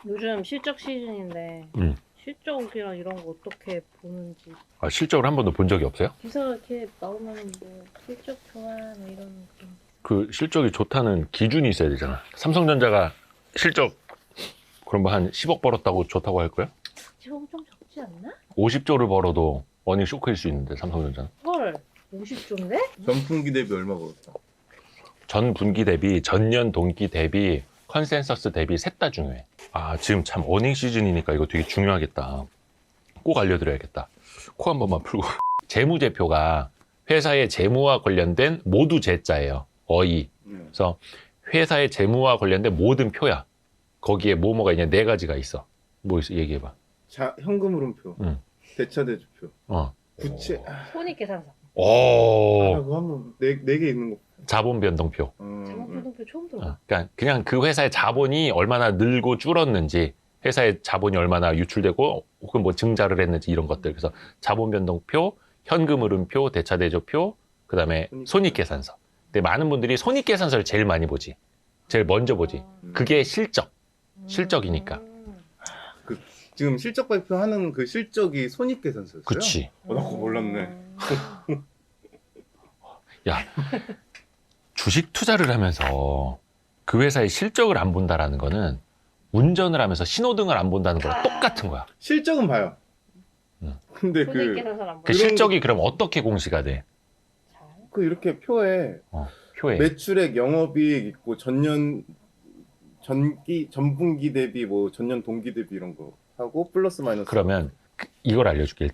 요즘 실적 시즌인데 실적이랑 이런 거 어떻게 보는지. 아, 실적을 한 번도 본 적이 없어요? 기사 이렇게 나오면 뭐 실적 좋아 뭐 이런 그런. 그 실적이 좋다는 기준이 있어야 되잖아. 삼성전자가 실적 그럼 뭐 한 10억 벌었다고 좋다고 할 거야? 지금 엄청 적지 않나? 50조를 벌어도 어닝 쇼크일 수 있는데 삼성전자는. 헐 50조인데? 전분기 대비 얼마 벌었다? 전 분기 대비, 전년 동기 대비, 컨센서스 대비 셋 다 중요해. 아, 지금 참 어닝 시즌이니까 이거 되게 중요하겠다. 꼭 알려드려야겠다. 코 한 번만 풀고. 재무제표가 회사의 재무와 관련된 모두 제자예요. 어이. 그래서 회사의 재무와 관련된 모든 표야. 거기에 뭐가 있냐, 네 가지가 있어. 뭐 있어? 얘기해봐. 자, 현금 흐름표, 응. 대차대조표, 어. 부채. 손익계산서. 오. 그거 한번 네 개 있는 거. 자본 변동표. 자본변동표 처음 들어. 그러니까 그냥 그 회사의 자본이 얼마나 늘고 줄었는지, 회사의 자본이 얼마나 유출되고 혹은 뭐 증자를 했는지 이런 것들. 그래서 자본 변동표, 현금 흐름표, 대차대조표, 그다음에 손익계산서. 근데 많은 분들이 손익계산서를 제일 많이 보지. 제일 먼저 보지. 그게 실적이니까. 그 지금 실적 발표하는 그 실적이 손익계산서였어요? 그치. 나 그거 몰랐네. 야, 주식 투자를 하면서 그 회사의 실적을 안 본다라는 거는 운전을 하면서 신호등을 안 본다는 거랑 똑같은 거야. 실적은 봐요. 근데 손익계산서를 안 그 보고. 실적이 그럼 어떻게 공시가 돼? 그 이렇게 표에 표에. 매출액, 영업이익 있고 전분기 대비 뭐 전년 동기 대비 이런 거 하고 플러스 마이너스. 그러면 이걸 알려줄게.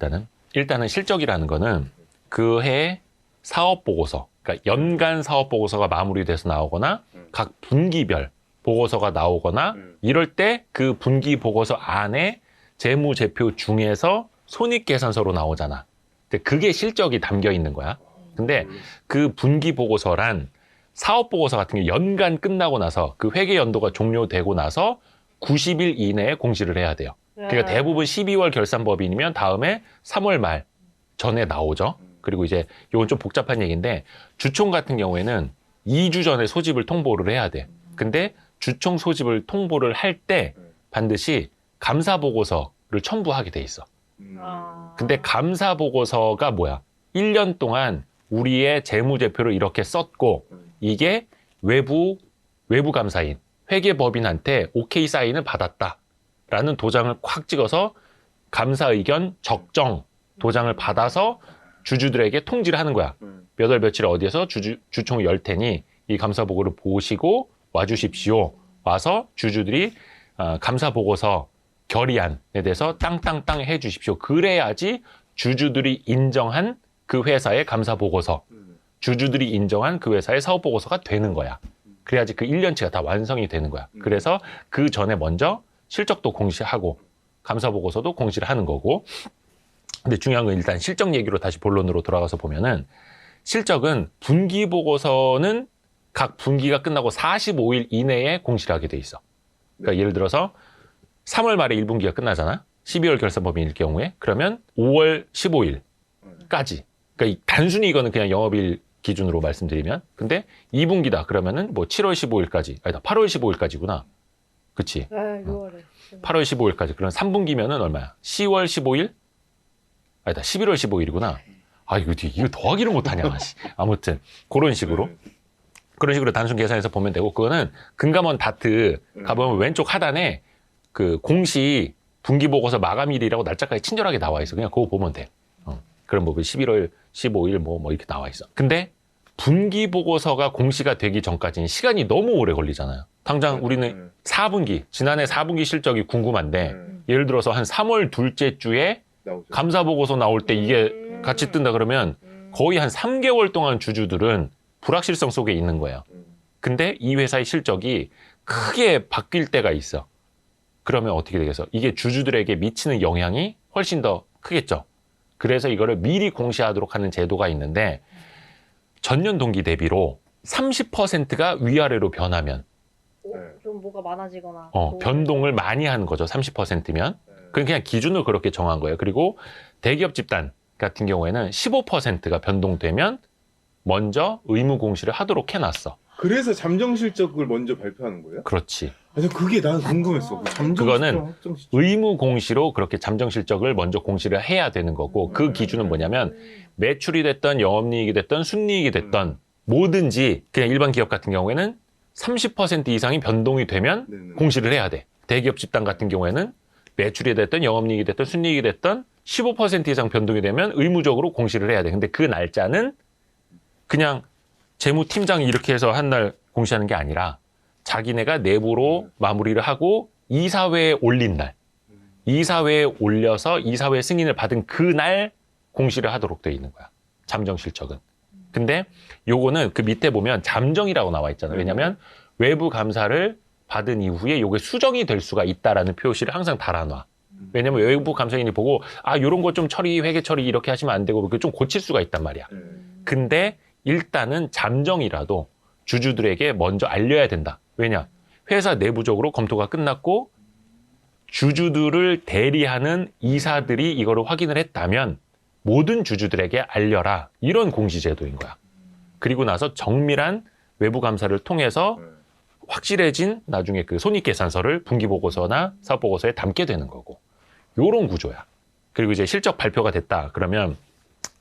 일단은 실적이라는 거는 그 해 사업 보고서, 그러니까 연간 사업 보고서가 마무리돼서 나오거나 각 분기별 보고서가 나오거나 이럴 때 그 분기 보고서 안에 재무제표 중에서 손익계산서로 나오잖아. 근데 그게 실적이 담겨 있는 거야. 근데 그 분기 보고서란 사업 보고서 같은 게 연간 끝나고 나서 그 회계 연도가 종료되고 나서 90일 이내에 공시를 해야 돼요. 그러니까 대부분 12월 결산법인이면 다음에 3월 말 전에 나오죠. 그리고 이제 이건 좀 복잡한 얘기인데 주총 같은 경우에는 2주 전에 소집을 통보를 해야 돼. 근데 주총 소집을 통보를 할 때 반드시 감사 보고서를 첨부하게 돼 있어. 근데 감사 보고서가 뭐야? 1년 동안 우리의 재무제표를 이렇게 썼고 이게 외부 감사인, 회계법인한테 오케이 사인을 받았다라는 도장을 콱 찍어서 감사 의견 적정 도장을 받아서 주주들에게 통지를 하는 거야. 몇 월 며칠에 어디에서 주총을 열 테니 이 감사 보고를 보시고 와주십시오. 와서 주주들이 감사 보고서 결의안에 대해서 땅땅땅 해주십시오. 그래야지 주주들이 인정한 그 회사의 감사 보고서, 주주들이 인정한 그 회사의 사업 보고서가 되는 거야. 그래야지 그 1년치가 다 완성이 되는 거야. 그래서 그 전에 먼저 실적도 공시하고 감사 보고서도 공시를 하는 거고. 근데 중요한 건 일단 실적 얘기로 다시 본론으로 돌아가서 보면은 실적은 분기 보고서는 각 분기가 끝나고 45일 이내에 공시를 하게 돼 있어. 그러니까 예를 들어서 3월 말에 1분기가 끝나잖아. 12월 결산법인일 경우에. 그러면 5월 15일까지. 그러니까 단순히 이거는 그냥 영업일 기준으로 말씀드리면. 근데 2분기다. 그러면은 뭐 7월 15일까지. 아니다. 8월 15일까지구나. 그치? 6월에. 8월 15일까지. 그럼 3분기면은 얼마야? 10월 15일? 아니다. 11월 15일이구나. 아, 이거 더하기를 못하냐. 아무튼 그런 식으로. 그런 식으로 단순 계산해서 보면 되고, 그거는 금감원 다트 가보면 왼쪽 하단에 그 공시 분기보고서 마감일이라고 날짜까지 친절하게 나와 있어. 그냥 그거 보면 돼. 그럼 뭐 11월 15일 뭐 이렇게 나와 있어. 근데 분기보고서가 공시가 되기 전까지는 시간이 너무 오래 걸리잖아요. 당장 우리는 4분기, 지난해 4분기 실적이 궁금한데, 예를 들어서 한 3월 둘째 주에 감사보고서 나올 때 이게 같이 뜬다 그러면 거의 한 3개월 동안 주주들은 불확실성 속에 있는 거예요. 근데 이 회사의 실적이 크게 바뀔 때가 있어. 그러면 어떻게 되겠어? 이게 주주들에게 미치는 영향이 훨씬 더 크겠죠. 그래서 이거를 미리 공시하도록 하는 제도가 있는데 전년 동기 대비로 30%가 위아래로 변하면 좀 뭐가 많아지거나 변동을 많이 하는 거죠. 30%면. 그냥 기준을 그렇게 정한 거예요. 그리고 대기업 집단 같은 경우에는 15%가 변동되면 먼저 의무 공시를 하도록 해놨어. 그래서 잠정 실적을 먼저 발표하는 거예요? 그렇지. 아니 그게 난 궁금했어. 그 잠정 그거는 실적, 확정 실적. 의무 공시로 그렇게 잠정 실적을 먼저 공시를 해야 되는 거고 그 기준은 뭐냐면 매출이 됐던 영업이익이 됐던 순이익이 됐던 뭐든지 그냥 일반 기업 같은 경우에는 30% 이상이 변동이 되면 네네. 공시를 해야 돼. 대기업 집단 같은 경우에는 매출이 됐던 영업이익이 됐던 순이익이 됐던 15% 이상 변동이 되면 의무적으로 공시를 해야 돼. 근데 그 날짜는 그냥 재무팀장이 이렇게 해서 한 날 공시하는 게 아니라 자기네가 내부로 마무리를 하고 이사회에 올린 날, 이사회에 올려서 이사회 승인을 받은 그날 공시를 하도록 되어 있는 거야. 잠정 실적은. 근데 요거는 그 밑에 보면 잠정이라고 나와 있잖아. 왜냐면 외부 감사를 받은 이후에 요게 수정이 될 수가 있다라는 표시를 항상 달아놔. 왜냐면 외부 감사인이 보고 요런 거 좀 처리, 회계 처리 이렇게 하시면 안 되고 좀 고칠 수가 있단 말이야. 근데 일단은 잠정이라도 주주들에게 먼저 알려야 된다. 왜냐? 회사 내부적으로 검토가 끝났고 주주들을 대리하는 이사들이 이거를 확인을 했다면 모든 주주들에게 알려라. 이런 공시제도인 거야. 그리고 나서 정밀한 외부 감사를 통해서 확실해진 나중에 그 손익계산서를 분기보고서나 사업보고서에 담게 되는 거고. 요런 구조야. 그리고 이제 실적 발표가 됐다. 그러면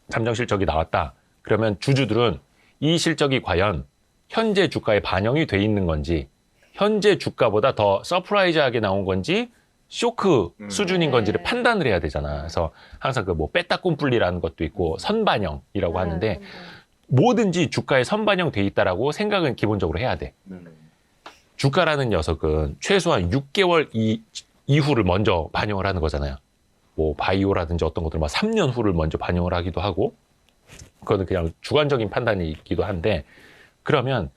잠정 실적이 나왔다. 그러면 주주들은 이 실적이 과연 현재 주가에 반영이 돼 있는 건지 현재 주가보다 더 서프라이즈하게 나온 건지 쇼크 수준인 건지를 판단을 해야 되잖아. 그래서 항상 그 뭐 뺐다 꼼뿔리라는 것도 있고 선반영이라고 하는데 뭐든지 주가에 선반영 돼 있다라고 생각은 기본적으로 해야 돼. 주가라는 녀석은 최소한 6개월 이후를 먼저 반영을 하는 거잖아요. 뭐 바이오라든지 어떤 것들 막 3년 후를 먼저 반영을 하기도 하고 그거는 그냥 주관적인 판단이기도 한데 그러면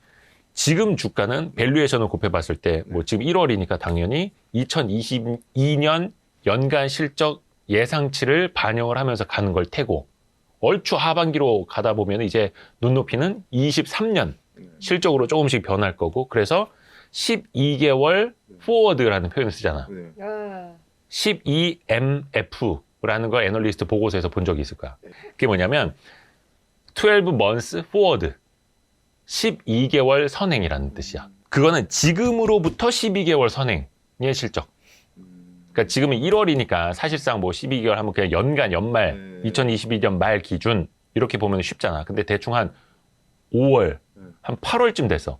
지금 주가는 밸류에이션을 곱해봤을 때 뭐 지금 1월이니까 당연히 2022년 연간 실적 예상치를 반영을 하면서 가는 걸 테고 얼추 하반기로 가다 보면 이제 눈높이는 23년 실적으로 조금씩 변할 거고 그래서 12개월 포워드라는 표현을 쓰잖아. 12MF라는 걸 애널리스트 보고서에서 본 적이 있을 거야. 그게 뭐냐면 12 months forward 12개월 선행이라는 뜻이야. 그거는 지금으로부터 12개월 선행의 실적. 그러니까 지금은 1월이니까 사실상 뭐 12개월 하면 그냥 연말 2022년 말 기준 이렇게 보면 쉽잖아. 근데 대충 한 5월, 한 8월쯤 됐어.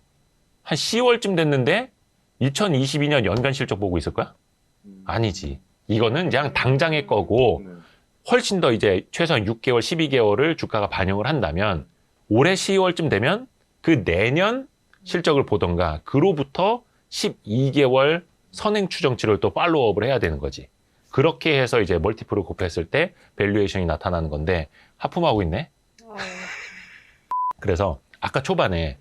한 10월쯤 됐는데 2022년 연간 실적 보고 있을 거야? 아니지. 이거는 그냥 당장의 거고 훨씬 더 이제 최소한 6개월, 12개월을 주가가 반영을 한다면 올해 12월쯤 되면 그 내년 실적을 보던가 그로부터 12개월 선행 추정치를 또 팔로우업을 해야 되는 거지. 그렇게 해서 이제 멀티플을 곱했을 때 밸류에이션이 나타나는 건데 하품하고 있네. 그래서 아까 초반에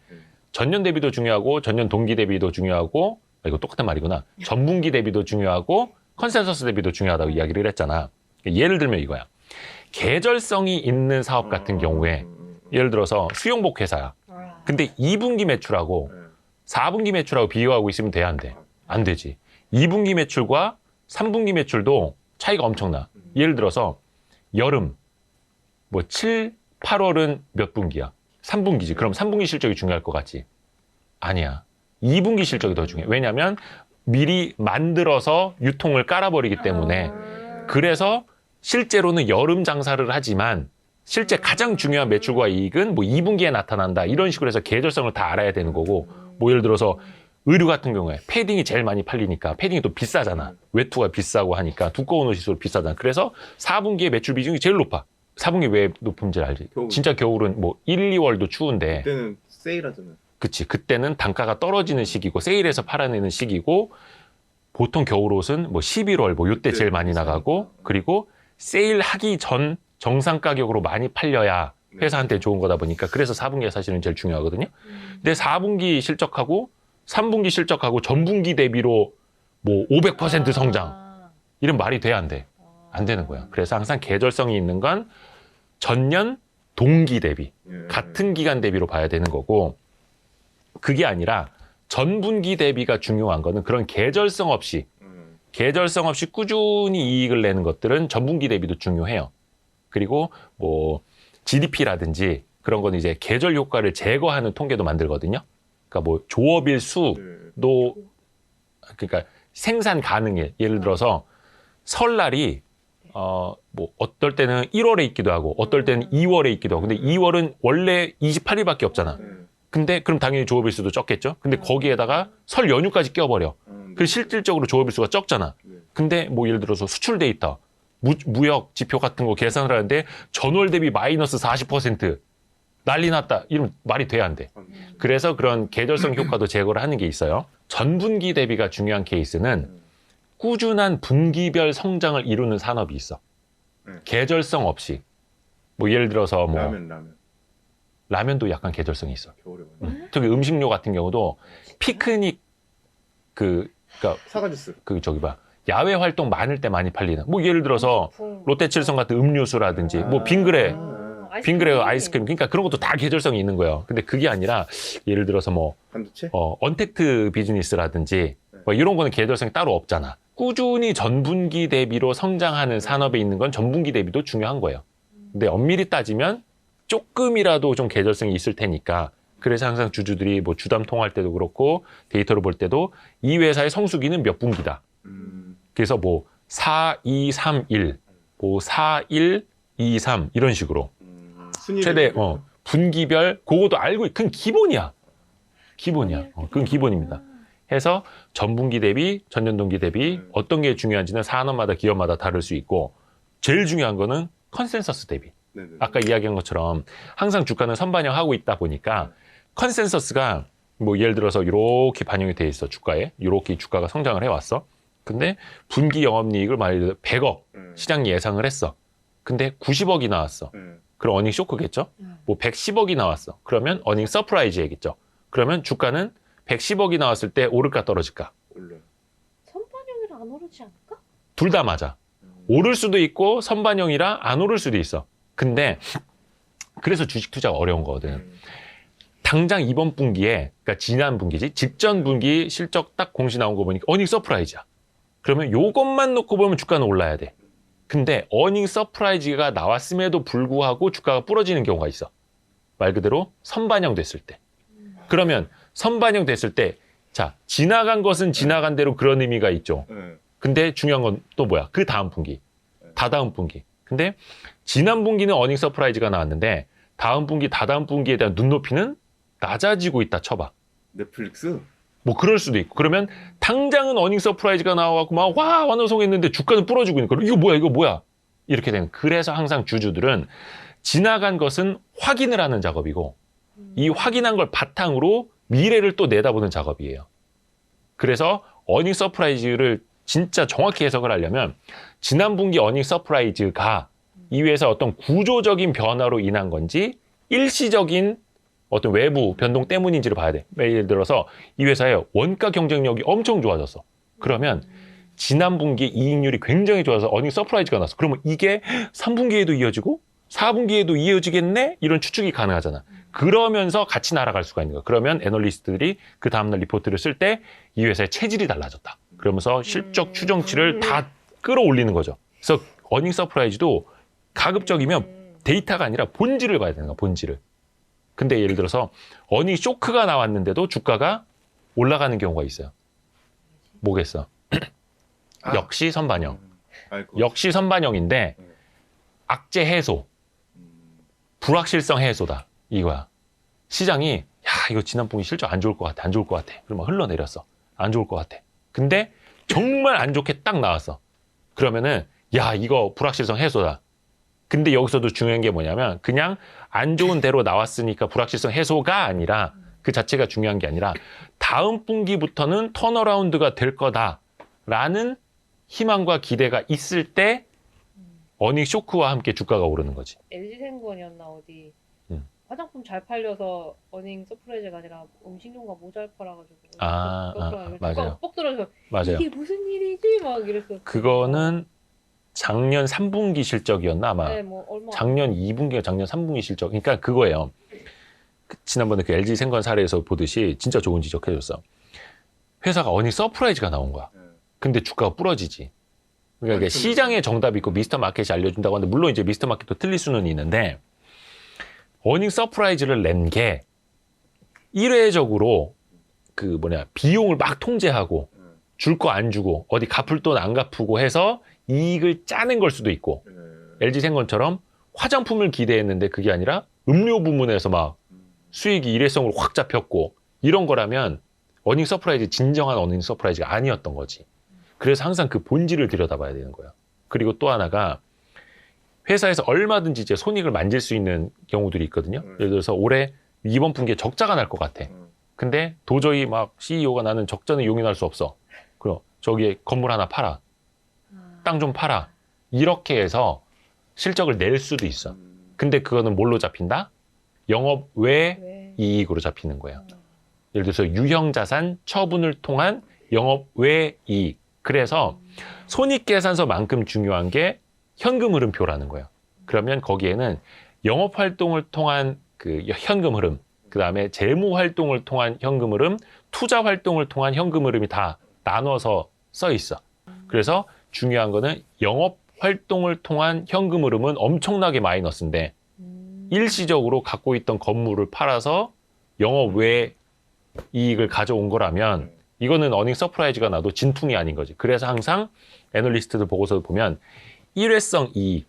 전년 대비도 중요하고 전년 동기 대비도 중요하고 이거 똑같은 말이구나. 전분기 대비도 중요하고 컨센서스 대비도 중요하다고 이야기를 했잖아. 예를 들면 이거야. 계절성이 있는 사업 같은 경우에 예를 들어서 수용복 회사야. 근데 2분기 매출하고 4분기 매출하고 비교하고 있으면 돼야 안 돼? 안 되지. 2분기 매출과 3분기 매출도 차이가 엄청나. 예를 들어서 여름 뭐 7, 8월은 몇 분기야? 3분기지. 그럼 3분기 실적이 중요할 것 같지? 아니야. 2분기 실적이 더 중요해. 왜냐면 미리 만들어서 유통을 깔아버리기 때문에 그래서 실제로는 여름 장사를 하지만 실제 가장 중요한 매출과 이익은 뭐 2분기에 나타난다. 이런 식으로 해서 계절성을 다 알아야 되는 거고 뭐 예를 들어서 의류 같은 경우에 패딩이 제일 많이 팔리니까 패딩이 또 비싸잖아. 외투가 비싸고 하니까 두꺼운 옷일수록 비싸잖아. 그래서 4분기에 매출 비중이 제일 높아. 4분기 왜 높은지 알지? 겨울. 진짜 겨울은 뭐 1, 2월도 추운데 그때는 세일하잖아. 그치. 그때는 단가가 떨어지는 시기고 세일해서 팔아내는 시기고 보통 겨울옷은 뭐 11월 뭐 요때 제일 많이 나가고 그리고 세일하기 전 정상 가격으로 많이 팔려야 회사한테 좋은 거다 보니까 그래서 4분기가 사실은 제일 중요하거든요. 근데 4분기 실적하고 3분기 실적하고 전분기 대비로 뭐 500% 성장 이런 말이 돼야 안 돼. 안 되는 거야. 그래서 항상 계절성이 있는 건 전년 동기 대비 같은 기간 대비로 봐야 되는 거고 그게 아니라 전분기 대비가 중요한 거는 그런 계절성 없이 꾸준히 이익을 내는 것들은 전분기 대비도 중요해요. 그리고 뭐 GDP라든지 그런 거는 이제 계절 효과를 제거하는 통계도 만들거든요. 그러니까 뭐 조업일 수도 네. 그러니까 생산 가능일. 예를 들어서 설날이 뭐 어떨 때는 1월에 있기도 하고 어떨 때는 2월에 있기도 하고 근데 2월은 원래 28일밖에 없잖아. 네. 근데 그럼 당연히 조업일 수도 적겠죠. 근데 거기에다가 설 연휴까지 껴버려. 네. 그 실질적으로 조업일 수가 적잖아. 네. 근데 뭐 예를 들어서 수출 데이터, 무역 지표 같은 거 계산을 하는데 전월 대비 마이너스 40% 난리 났다. 이러면 말이 돼 안 돼. 그래서 그런 계절성 효과도 제거를 하는 게 있어요. 전분기 대비가 중요한 케이스는 꾸준한 분기별 성장을 이루는 산업이 있어. 네. 계절성 없이. 뭐 예를 들어서 뭐 라면. 라면도 약간 계절성이 있어. 겨울에 많이. 특히 음식료 같은 경우도 피크닉 그러니까 사과 주스. 야외 활동 많을 때 많이 팔리는. 뭐 예를 들어서 품. 롯데칠성 같은 음료수라든지 뭐 빙그레 아이스크림 그러니까 그런 것도 다 계절성이 있는 거예요. 근데 그게 아니라 예를 들어서 뭐 반도체? 언택트 비즈니스라든지 뭐 이런 거는 계절성이 따로 없잖아. 꾸준히 전분기 대비로 성장하는 산업에 있는 건 전분기 대비도 중요한 거예요. 근데 엄밀히 따지면 조금이라도 좀 계절성이 있을 테니까 그래서 항상 주주들이 뭐 주담 통화할 때도 그렇고 데이터를 볼 때도 이 회사의 성수기는 몇 분기다. 그래서 뭐 4, 2, 3, 1, 뭐 4, 1, 2, 3 이런 식으로 최대 분기별 그거도 알고 그건 기본이야. 그건 기본입니다. 해서 전분기 대비, 전년동기 대비 어떤 게 중요한지는 산업마다 기업마다 다를 수 있고 제일 중요한 거는 컨센서스 대비. 네네. 아까 이야기한 것처럼 항상 주가는 선반영하고 있다 보니까 컨센서스가 뭐 예를 들어서 이렇게 반영이 돼 있어 주가에 이렇게 주가가 성장을 해왔어. 근데 분기 영업이익을 말 그대로 100억 시장 예상을 했어. 근데 90억이 나왔어. 그럼 어닝 쇼크겠죠? 뭐 110억이 나왔어. 그러면 어닝 서프라이즈겠죠. 그러면 주가는 110억이 나왔을 때 오를까 떨어질까? 올려. 선반영이라 안 오르지 않을까? 둘 다 맞아. 오를 수도 있고 선반영이라 안 오를 수도 있어. 근데 그래서 주식 투자가 어려운 거거든. 당장 이번 분기에 그러니까 지난 분기지 직전 분기 실적 딱 공시 나온 거 보니까 어닝 서프라이즈야. 그러면 요것만 놓고 보면 주가는 올라야 돼. 근데 어닝 서프라이즈가 나왔음에도 불구하고 주가가 부러지는 경우가 있어. 말 그대로 선반영 됐을 때. 그러면 선반영 됐을 때 자, 지나간 것은 지나간 대로 그런 의미가 있죠. 근데 중요한 건 또 뭐야? 그 다음 분기. 다다음 분기. 근데 지난 분기는 어닝 서프라이즈가 나왔는데 다음 분기, 다다음 분기에 대한 눈높이는 낮아지고 있다 쳐봐. 넷플릭스? 뭐 그럴 수도 있고. 그러면 당장은 어닝 서프라이즈가 나와갖고 막 와 완호성했는데 주가는 부러지고 있는 거야. 이거 뭐야? 이렇게 되는. 그래서 항상 주주들은 지나간 것은 확인을 하는 작업이고 이 확인한 걸 바탕으로 미래를 또 내다보는 작업이에요. 그래서 어닝 서프라이즈를 진짜 정확히 해석을 하려면 지난 분기 어닝 서프라이즈가 이 회사 어떤 구조적인 변화로 인한 건지 일시적인 어떤 외부 변동 때문인지를 봐야 돼. 예를 들어서 이 회사의 원가 경쟁력이 엄청 좋아졌어. 그러면 지난 분기 이익률이 굉장히 좋아서 어닝 서프라이즈가 났어. 그러면 이게 3분기에도 이어지고 4분기에도 이어지겠네? 이런 추측이 가능하잖아. 그러면서 같이 날아갈 수가 있는 거야. 그러면 애널리스트들이 그 다음날 리포트를 쓸 때 이 회사의 체질이 달라졌다. 그러면서 실적 추정치를 다 끌어올리는 거죠. 그래서 어닝 서프라이즈도 가급적이면 데이터가 아니라 본질을 봐야 되는 거야. 본질을. 근데 예를 들어서 어닝 쇼크가 나왔는데도 주가가 올라가는 경우가 있어요. 뭐겠어? 역시 선반영. 역시 선반영인데 악재 해소, 불확실성 해소다. 이거야. 시장이 야 이거 지난 분기 실적 안 좋을 것 같아. 안 좋을 것 같아. 그러면 흘러내렸어. 안 좋을 것 같아. 근데 정말 안 좋게 딱 나왔어. 그러면은 야 이거 불확실성 해소다. 근데 여기서도 중요한 게 뭐냐면 그냥 안 좋은 대로 나왔으니까 불확실성 해소가 아니라 그 자체가 중요한 게 아니라 다음 분기부터는 턴어라운드가 될 거다라는 희망과 기대가 있을 때 어닝 쇼크와 함께 주가가 오르는 거지. LG생건이었나 어디 화장품 잘 팔려서 어닝 서프라이즈가 아니라 음식료가 모자를 팔아가지고 맞아요. 뻑 떨어져. 맞아요. 이게 무슨 일이지? 막 이랬어. 그거는 작년 3분기 실적이었나 아마. 네, 뭐 얼마. 작년 2분기가 작년 3분기 실적. 그러니까 그거예요. 지난번에 그 LG생건 사례에서 보듯이 진짜 좋은 지적해줬어. 회사가 어닝 서프라이즈가 나온 거야. 근데 주가가 부러지지. 그러니까 시장에 정답이 있고 미스터 마켓이 알려준다고 하는데 물론 이제 미스터 마켓도 틀릴 수는 있는데 어닝 서프라이즈를 낸 게 1회적으로 비용을 막 통제하고 줄 거 안 주고 어디 갚을 돈 안 갚고 해서 이익을 짜낸 걸 수도 있고 LG생건처럼 화장품을 기대했는데 그게 아니라 음료 부문에서 막 수익이 일회성으로 확 잡혔고 이런 거라면 어닝 서프라이즈 진정한 어닝 서프라이즈가 아니었던 거지. 그래서 항상 그 본질을 들여다봐야 되는 거예요. 그리고 또 하나가 회사에서 얼마든지 이제 손익을 만질 수 있는 경우들이 있거든요. 예를 들어서 올해 이번 분기에 적자가 날 것 같아. 근데 도저히 막 CEO가 나는 적자는 용인할 수 없어. 그럼 저기에 건물 하나 팔아. 땅 좀 팔아. 이렇게 해서 실적을 낼 수도 있어. 근데 그거는 뭘로 잡힌다? 영업 외 왜? 이익으로 잡히는 거예요. 예를 들어서 유형자산 처분을 통한 영업 외 이익. 그래서 손익계산서만큼 중요한 게 현금 흐름표라는 거예요. 그러면 거기에는 영업 활동을 통한 그 현금 흐름, 그 다음에 재무 활동을 통한 현금 흐름, 투자 활동을 통한 현금 흐름이 다 나눠서 써 있어. 그래서 중요한 거는 영업 활동을 통한 현금 흐름은 엄청나게 마이너스인데 일시적으로 갖고 있던 건물을 팔아서 영업 외 이익을 가져온 거라면 이거는 어닝 서프라이즈가 나도 진퉁이 아닌 거지. 그래서 항상 애널리스트들 보고서 보면 일회성 이익,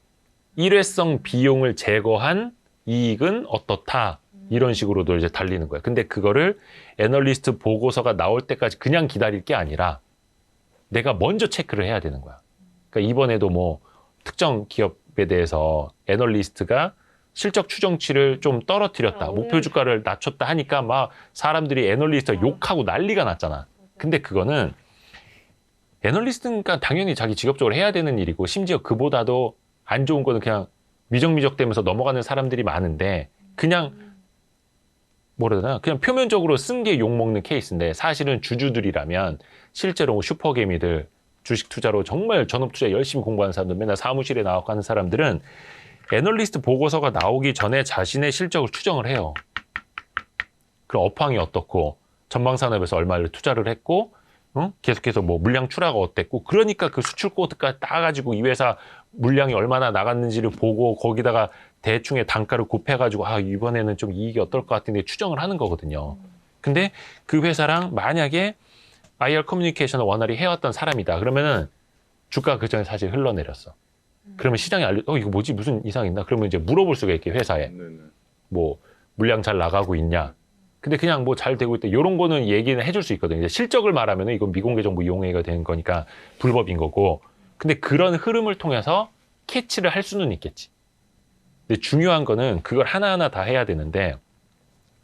일회성 비용을 제거한 이익은 어떻다. 이런 식으로도 이제 달리는 거예요. 근데 그거를 애널리스트 보고서가 나올 때까지 그냥 기다릴 게 아니라 내가 먼저 체크를 해야 되는 거야. 그러니까 이번에도 뭐 특정 기업에 대해서 애널리스트가 실적 추정치를 좀 떨어뜨렸다. 목표 주가를 낮췄다 하니까 막 사람들이 애널리스트가 욕하고 난리가 났잖아. 근데 그거는 애널리스트니까 당연히 자기 직업적으로 해야 되는 일이고 심지어 그보다도 안 좋은 거는 그냥 미적미적대면서 넘어가는 사람들이 많은데 그냥 뭐라 해야 되나 그냥 표면적으로 쓴 게 욕먹는 케이스인데 사실은 주주들이라면 실제로 슈퍼개미들 주식 투자로 정말 전업 투자 열심히 공부하는 사람들 맨날 사무실에 나와서 하는 사람들은 애널리스트 보고서가 나오기 전에 자신의 실적을 추정을 해요. 그럼 업황이 어떻고 전방산업에서 얼마를 투자를 했고 계속해서 뭐 물량 출하가 어땠고 그러니까 그 수출 코드까지 따가지고 이 회사 물량이 얼마나 나갔는지를 보고 거기다가 대충의 단가를 곱해가지고 이번에는 좀 이익이 어떨 것 같은데 추정을 하는 거거든요. 근데 그 회사랑 만약에 IR 커뮤니케이션을 원활히 해왔던 사람이다. 그러면은 주가가 그 전에 사실 흘러내렸어. 그러면 시장이 이거 뭐지? 무슨 이상 있나? 그러면 이제 물어볼 수가 있게 회사에 뭐 물량 잘 나가고 있냐? 근데 그냥 뭐 잘 되고 있다. 이런 거는 얘기는 해줄 수 있거든요. 이제 실적을 말하면은 이건 미공개 정보 이용해가 되는 거니까 불법인 거고. 근데 그런 흐름을 통해서 캐치를 할 수는 있겠지. 근데 중요한 거는 그걸 하나하나 다 해야 되는데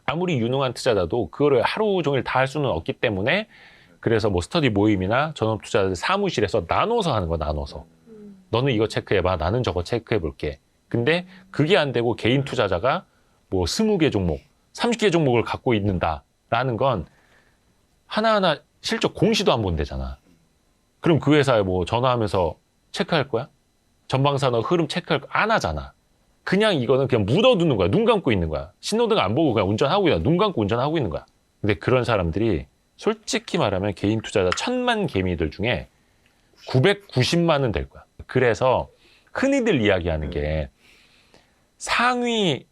아무리 유능한 투자자도 그거를 하루 종일 다 할 수는 없기 때문에 그래서 뭐 스터디 모임이나 전업 투자자 사무실에서 나눠서 하는 거야, 나눠서. 너는 이거 체크해봐. 나는 저거 체크해볼게. 근데 그게 안 되고 개인 투자자가 뭐 20개 종목, 30개 종목을 갖고 있는다라는 건 하나하나 실적 공시도 안 본대잖아. 그럼 그 회사에 뭐 전화하면서 체크할 거야? 전방산업 흐름 체크할 거 안 하잖아. 그냥 이거는 그냥 묻어두는 거야. 눈 감고 있는 거야. 신호등 안 보고 그냥 운전하고 있는 거야. 눈 감고 운전하고 있는 거야. 근데 그런 사람들이 솔직히 말하면 개인 투자자 1000만 개미들 중에 990만은 될 거야. 그래서 흔히들 이야기하는 게 상위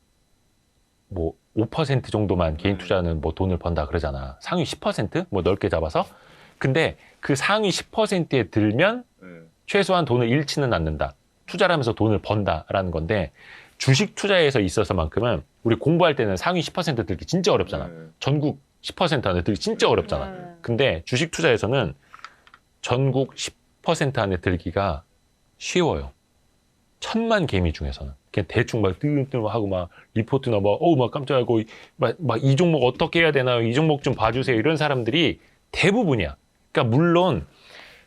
뭐 5% 정도만 개인 투자는 뭐 돈을 번다 그러잖아. 상위 10%? 뭐 넓게 잡아서. 근데 그 상위 10%에 들면 최소한 돈을 잃지는 않는다. 투자를 하면서 돈을 번다라는 건데 주식 투자에서 있어서만큼은 우리 공부할 때는 상위 10% 들기 진짜 어렵잖아. 전국 10% 안에 들기 진짜 어렵잖아. 근데 주식 투자에서는 전국 10% 안에 들기가 쉬워요. 1000만 개미 중에서는. 그냥 대충 막 뜨끔뜨끔하고 막 리포트나 막 깜짝이야. 막 이 종목 어떻게 해야 되나요? 이 종목 좀 봐주세요. 이런 사람들이 대부분이야. 그러니까 물론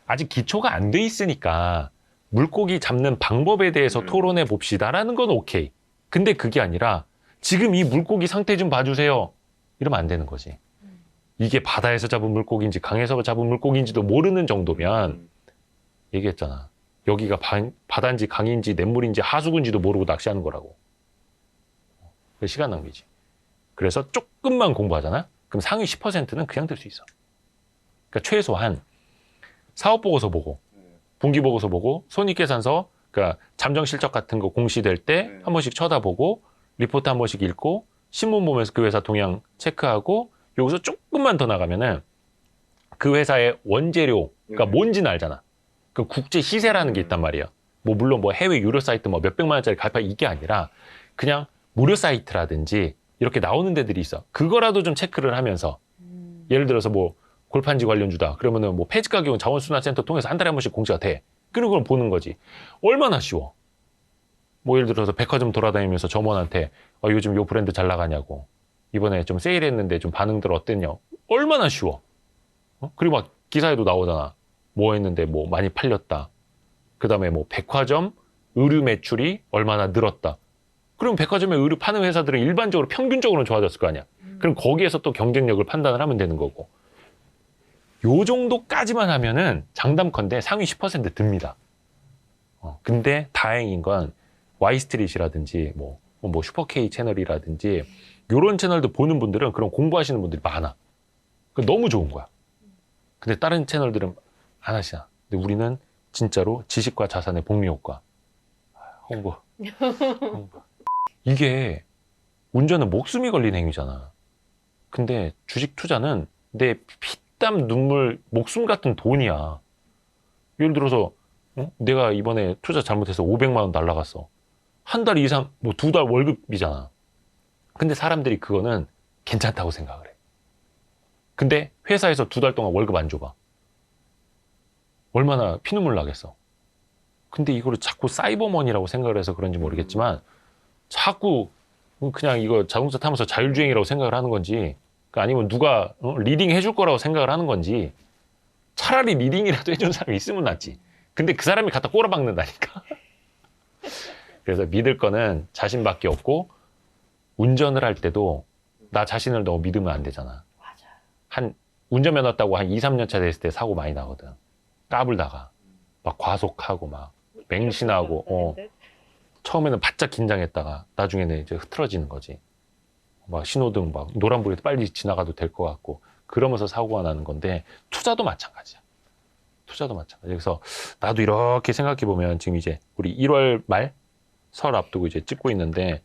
아직 기초가 안 돼 있으니까 물고기 잡는 방법에 대해서 토론해 봅시다라는 건 오케이. 근데 그게 아니라 지금 이 물고기 상태 좀 봐주세요. 이러면 안 되는 거지. 이게 바다에서 잡은 물고기인지 강에서 잡은 물고기인지도 모르는 정도면 얘기했잖아. 여기가 바다인지 강인지 냇물인지 하수구인지도 모르고 낚시하는 거라고. 시간 낭비지. 그래서 조금만 공부하잖아? 그럼 상위 10%는 그냥 들 수 있어. 그러니까 최소한 사업보고서 보고 분기보고서 보고 손익계산서 그러니까 잠정실적 같은 거 공시될 때 한 번씩 쳐다보고 리포트 한 번씩 읽고 신문 보면서 그 회사 동향 체크하고 여기서 조금만 더 나가면은 그 회사의 원재료, 그러니까 뭔지는 알잖아. 그 국제 시세라는 게 있단 말이야. 뭐 물론 뭐 해외 유료 사이트 뭐 몇백만 원짜리 가입하 이게 아니라 그냥 무료 사이트라든지 이렇게 나오는 데들이 있어. 그거라도 좀 체크를 하면서 예를 들어서 뭐 골판지 관련주다. 그러면은 뭐 폐지 가격은 자원순환센터 통해서 한 달에 한 번씩 공시가 돼. 그런 걸 보는 거지. 얼마나 쉬워. 뭐 예를 들어서 백화점 돌아다니면서 점원한테 요즘 요 브랜드 잘 나가냐고. 이번에 좀 세일했는데 좀 반응들 어땠냐. 얼마나 쉬워. 그리고 막 기사에도 나오잖아. 뭐 했는데 뭐 많이 팔렸다. 그 다음에 뭐 백화점 의류 매출이 얼마나 늘었다. 그럼 백화점에 의류 파는 회사들은 일반적으로 평균적으로는 좋아졌을 거 아니야. 그럼 거기에서 또 경쟁력을 판단을 하면 되는 거고. 요 정도까지만 하면은 장담컨대 상위 10% 듭니다. 근데 다행인 건 Y스트릿이라든지 뭐 슈퍼K 채널이라든지 요런 채널도 보는 분들은 그런 공부하시는 분들이 많아. 너무 좋은 거야. 근데 다른 채널들은 안 하시나. 근데 우리는 진짜로 지식과 자산의 복리 효과. 홍보. 이게 운전은 목숨이 걸린 행위잖아. 근데 주식 투자는 내 피땀 눈물 목숨 같은 돈이야. 예를 들어서 내가 이번에 투자 잘못해서 500만 원 날라갔어. 한 달 이상 뭐 2달 월급이잖아. 근데 사람들이 그거는 괜찮다고 생각을 해. 근데 회사에서 2달 동안 월급 안 줘봐. 얼마나 피눈물 나겠어. 근데 이거를 자꾸 사이버머니라고 생각을 해서 그런지 모르겠지만 자꾸 그냥 이거 자동차 타면서 자율주행이라고 생각을 하는 건지 아니면 누가 리딩 해줄 거라고 생각을 하는 건지 차라리 리딩이라도 해준 사람이 있으면 낫지. 근데 그 사람이 갖다 꼬라박는다니까. 그래서 믿을 거는 자신밖에 없고 운전을 할 때도 나 자신을 너무 믿으면 안 되잖아. 맞아. 운전면허 따고 한 2, 3년 차 됐을 때 사고 많이 나거든. 까불다가 막 과속하고 막 맹신하고 처음에는 바짝 긴장했다가 나중에는 이제 흐트러지는 거지. 막 신호등 막 노란불에도 빨리 지나가도 될 것 같고 그러면서 사고가 나는 건데 투자도 마찬가지야. 투자도 마찬가지. 그래서 나도 이렇게 생각해 보면 지금 이제 우리 1월 말 설 앞두고 이제 찍고 있는데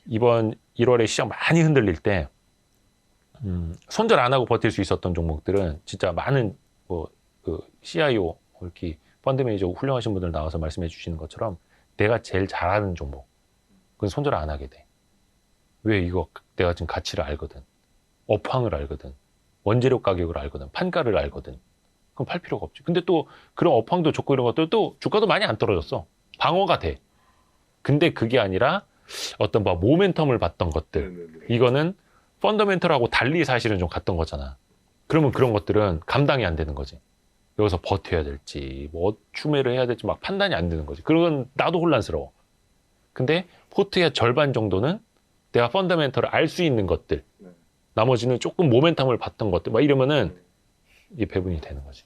이번 1월에 시장 많이 흔들릴 때 손절 안 하고 버틸 수 있었던 종목들은 진짜 많은 그 CIO 이렇게 펀드 매니저 훌륭하신 분들 나와서 말씀해 주시는 것처럼 내가 제일 잘하는 종목 그건 손절 안 하게 돼. 왜? 이거 내가 지금 가치를 알거든. 업황을 알거든. 원재료 가격을 알거든. 판가를 알거든. 그럼 팔 필요가 없지. 근데 또 그런 업황도 좋고 이런 것들 또 주가도 많이 안 떨어졌어. 방어가 돼. 근데 그게 아니라 어떤 뭐 모멘텀을 봤던 것들. 이거는 펀더멘털하고 달리 사실은 좀 갔던 거잖아. 그러면 그런 것들은 감당이 안 되는 거지. 여기서 버텨야 될지 뭐 추매를 해야 될지 막 판단이 안 되는 거지. 그건 나도 혼란스러워. 근데 포트의 절반 정도는 내가 펀더멘털을 알 수 있는 것들, 나머지는 조금 모멘텀을 봤던 것들 막 이러면은 이게 배분이 되는 거지.